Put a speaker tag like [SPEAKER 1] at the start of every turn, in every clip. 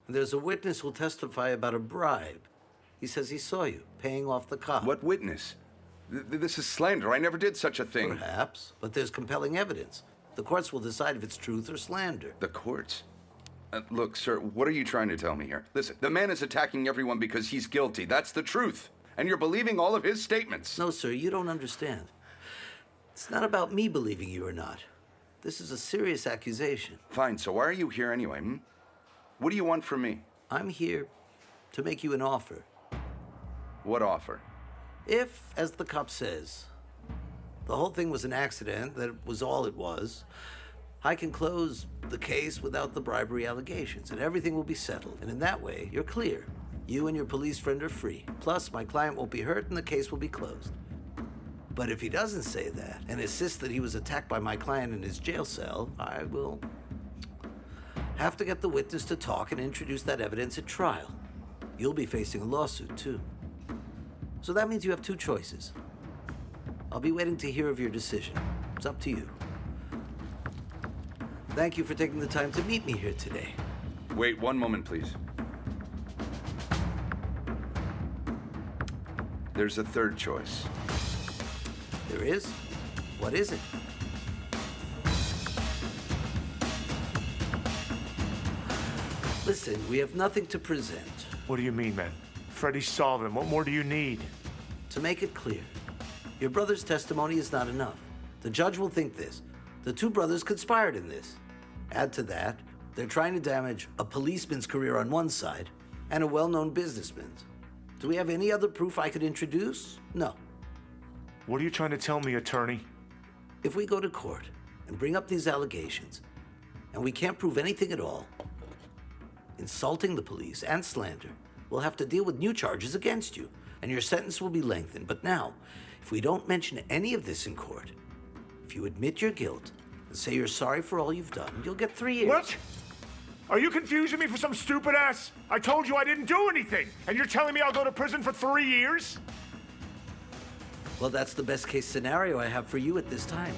[SPEAKER 1] And there's a witness who'll testify about a bribe. He says he saw you paying off the cop.
[SPEAKER 2] What witness? This is slander. I never did such a thing.
[SPEAKER 1] Perhaps, but there's compelling evidence. The courts will decide if it's truth or slander.
[SPEAKER 2] The courts? Look, sir, what are you trying to tell me here? Listen, the man is attacking everyone because he's guilty. That's the truth. And you're believing all of his statements.
[SPEAKER 1] No, sir, you don't understand. It's not about me believing you or not. This is a serious accusation.
[SPEAKER 2] Fine, so why are you here anyway, What do you want from me?
[SPEAKER 1] I'm here to make you an offer.
[SPEAKER 2] What offer?
[SPEAKER 1] If, as the cop says, the whole thing was an accident, that was all it was, I can close the case without the bribery allegations, and everything will be settled. And in that way, you're clear. You and your police friend are free. Plus, my client won't be hurt and the case will be closed. But if he doesn't say that and insists that he was attacked by my client in his jail cell, I will have to get the witness to talk and introduce that evidence at trial. You'll be facing a lawsuit, too. So that means you have two choices. I'll be waiting to hear of your decision. It's up to you. Thank you for taking the time to meet me here today.
[SPEAKER 2] Wait 1 moment, please. There's a third choice.
[SPEAKER 1] There is? What is it? Listen, we have nothing to present.
[SPEAKER 3] What do you mean, man? Freddie solved him. What more do you need?
[SPEAKER 1] To make it clear, your brother's testimony is not enough. The judge will think this. The two brothers conspired in this. Add to that, they're trying to damage a policeman's career on one side and a well-known businessman's. Do we have any other proof I could introduce? No.
[SPEAKER 3] What are you trying to tell me, attorney?
[SPEAKER 1] If we go to court and bring up these allegations, and we can't prove anything at all, insulting the police and slander, we'll have to deal with new charges against you, and your sentence will be lengthened. But now, if we don't mention any of this in court, if you admit your guilt and say you're sorry for all you've done, you'll get 3 years.
[SPEAKER 3] What? Are you confusing me for some stupid ass? I told you I didn't do anything, and you're telling me I'll go to prison for 3 years?
[SPEAKER 1] Well, that's the best case scenario I have for you at this time.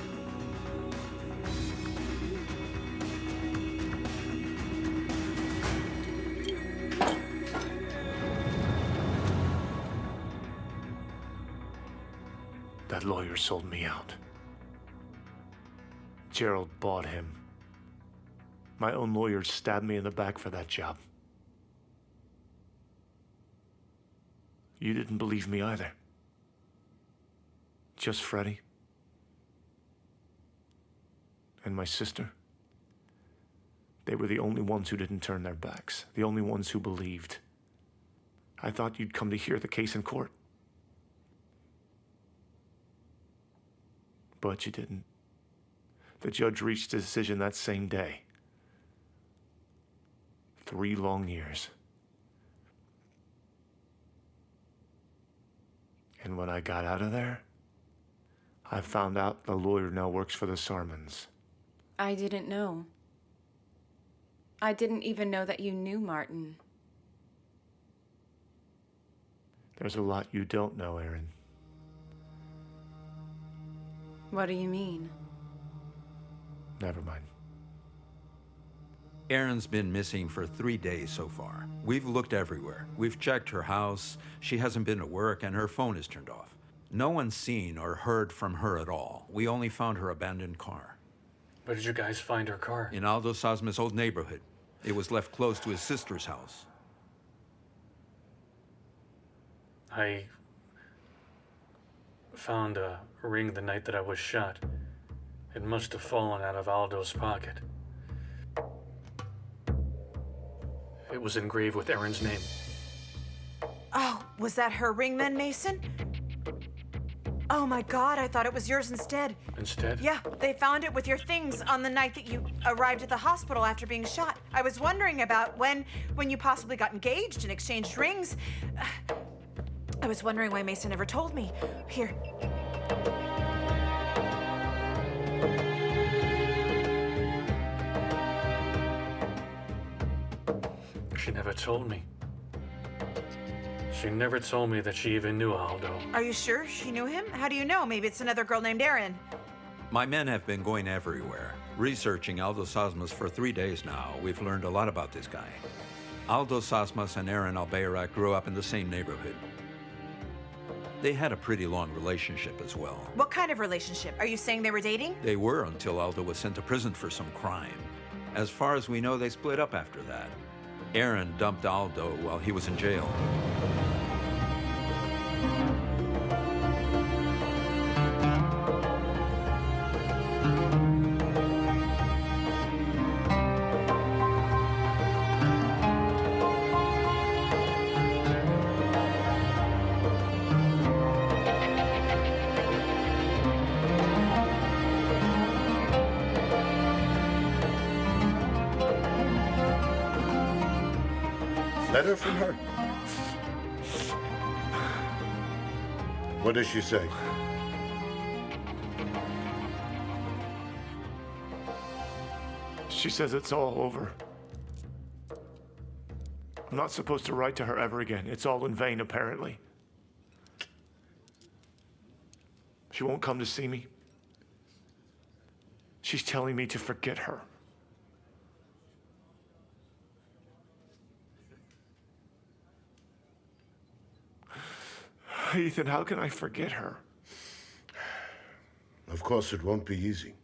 [SPEAKER 3] That lawyer sold me out. Gerald bought him. My own lawyer stabbed me in the back for that job. You didn't believe me either. Just Freddie. And my sister. They were the only ones who didn't turn their backs. The only ones who believed. I thought you'd come to hear the case in court. But you didn't. The judge reached a decision that same day. 3 long years. And when I got out of there, I found out the lawyer now works for the Sarmons.
[SPEAKER 4] I didn't know. I didn't even know that you knew Martin.
[SPEAKER 3] There's a lot you don't know, Erin.
[SPEAKER 4] What do you mean?
[SPEAKER 3] Never mind.
[SPEAKER 5] Erin's been missing for 3 days so far. We've looked everywhere. We've checked her house. She hasn't been at work, and her phone is turned off. No one's seen or heard from her at all. We only found her abandoned car.
[SPEAKER 6] Where did you guys find her car?
[SPEAKER 5] In Aldo Sosma's old neighborhood. It was left close to his sister's house.
[SPEAKER 6] I found a ring the night that I was shot. It must have fallen out of Aldo's pocket. It was engraved with Erin's name.
[SPEAKER 7] Oh, was that her ring then, Mason? Oh my God, I thought it was yours instead.
[SPEAKER 6] Instead?
[SPEAKER 7] Yeah, they found it with your things on the night that you arrived at the hospital after being shot. I was wondering about when you possibly got engaged and exchanged rings. I was wondering why Mason never told me. Here.
[SPEAKER 6] She never told me. She never told me that she even knew Aldo.
[SPEAKER 7] Are you sure she knew him? How do you know? Maybe it's another girl named Erin.
[SPEAKER 5] My men have been going everywhere, researching Aldo Sosmas for 3 days now. We've learned a lot about this guy. Aldo Sasmas and Aaron Albayrak grew up in the same neighborhood. They had a pretty long relationship as well.
[SPEAKER 7] What kind of relationship? Are you saying they were dating?
[SPEAKER 5] They were until Aldo was sent to prison for some crime. As far as we know, they split up after that. Aaron dumped Aldo while he was in jail.
[SPEAKER 8] Letter from her? What does she say?
[SPEAKER 3] She says it's all over. I'm not supposed to write to her ever again. It's all in vain, apparently. She won't come to see me. She's telling me to forget her. Ethan, how can I forget her?
[SPEAKER 8] Of course, it won't be easy.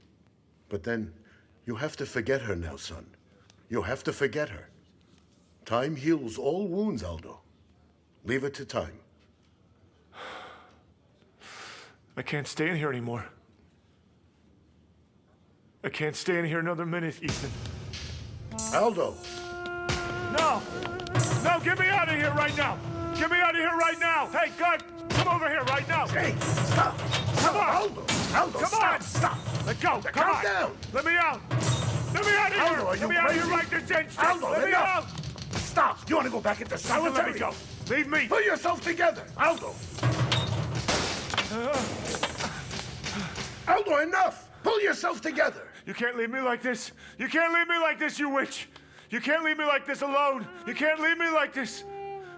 [SPEAKER 8] But then, you have to forget her now, son. You have to forget her. Time heals all wounds, Aldo. Leave it to time.
[SPEAKER 3] I can't stay in here anymore. I can't stay in here another minute, Ethan.
[SPEAKER 8] Aldo!
[SPEAKER 3] No! No, get me out of here right now! Get me out of here right now! Hey, guard! Come over here right now!
[SPEAKER 8] Hey, stop!
[SPEAKER 3] Come on!
[SPEAKER 8] Aldo! Aldo,
[SPEAKER 3] Come
[SPEAKER 8] stop!
[SPEAKER 3] on!
[SPEAKER 8] Stop!
[SPEAKER 3] Let go! Come
[SPEAKER 8] Calm
[SPEAKER 3] on!
[SPEAKER 8] down!
[SPEAKER 3] Let me out! Let me out of here!
[SPEAKER 8] Aldo, are
[SPEAKER 3] Let
[SPEAKER 8] you
[SPEAKER 3] me out of
[SPEAKER 8] crazy?
[SPEAKER 3] here right this instant!
[SPEAKER 8] Aldo,
[SPEAKER 3] let me out!
[SPEAKER 8] enough! Stop! You want to go back into
[SPEAKER 3] I
[SPEAKER 8] cemetery?
[SPEAKER 3] will let me go! Leave me!
[SPEAKER 8] Pull yourself together! Aldo! Aldo, enough! Pull yourself together!
[SPEAKER 3] You can't leave me like this! You can't leave me like this, you witch! You can't leave me like this alone! You can't leave me like this!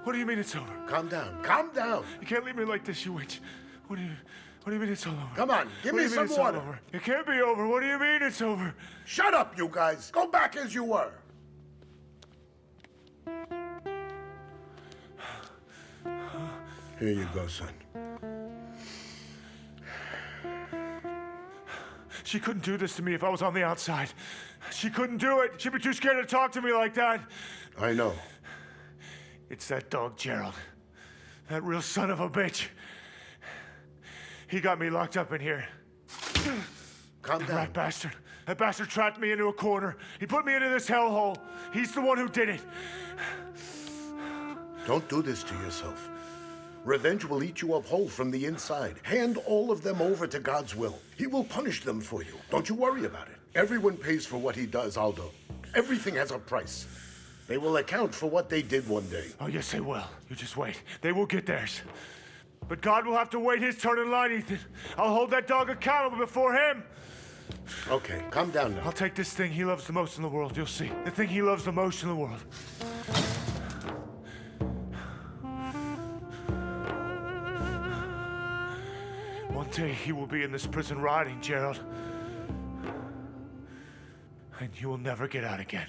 [SPEAKER 3] What do you mean it's over?
[SPEAKER 8] Calm down. Calm down.
[SPEAKER 3] You can't leave me like this, you witch! What do you mean it's all over?
[SPEAKER 8] Come on, give
[SPEAKER 3] What
[SPEAKER 8] me
[SPEAKER 3] do you mean
[SPEAKER 8] some
[SPEAKER 3] it's all
[SPEAKER 8] water.
[SPEAKER 3] over? It can't be over. What do you mean it's over?
[SPEAKER 8] Shut up, you guys. Go back as you were. Here you go, son.
[SPEAKER 3] She couldn't do this to me if I was on the outside. She couldn't do it. She'd be too scared to talk to me like that.
[SPEAKER 8] I know.
[SPEAKER 3] It's that dog, Gerald. That real son of a bitch. He got me locked up in here.
[SPEAKER 8] Calm down.
[SPEAKER 3] That bastard. That bastard trapped me into a corner. He put me into this hellhole. He's the one who did it.
[SPEAKER 8] Don't do this to yourself. Revenge will eat you up whole from the inside. Hand all of them over to God's will. He will punish them for you. Don't you worry about it. Everyone pays for what he does, Aldo. Everything has a price. They will account for what they did one day.
[SPEAKER 3] Oh, yes, they will. You just wait. They will get theirs. But God will have to wait his turn in line, Ethan. I'll hold that dog accountable before him.
[SPEAKER 8] Okay, calm down now.
[SPEAKER 3] I'll take this thing he loves the most in the world. You'll see. The thing he loves the most in the world. One day he will be in this prison rotting, Gerald. And you will never get out again.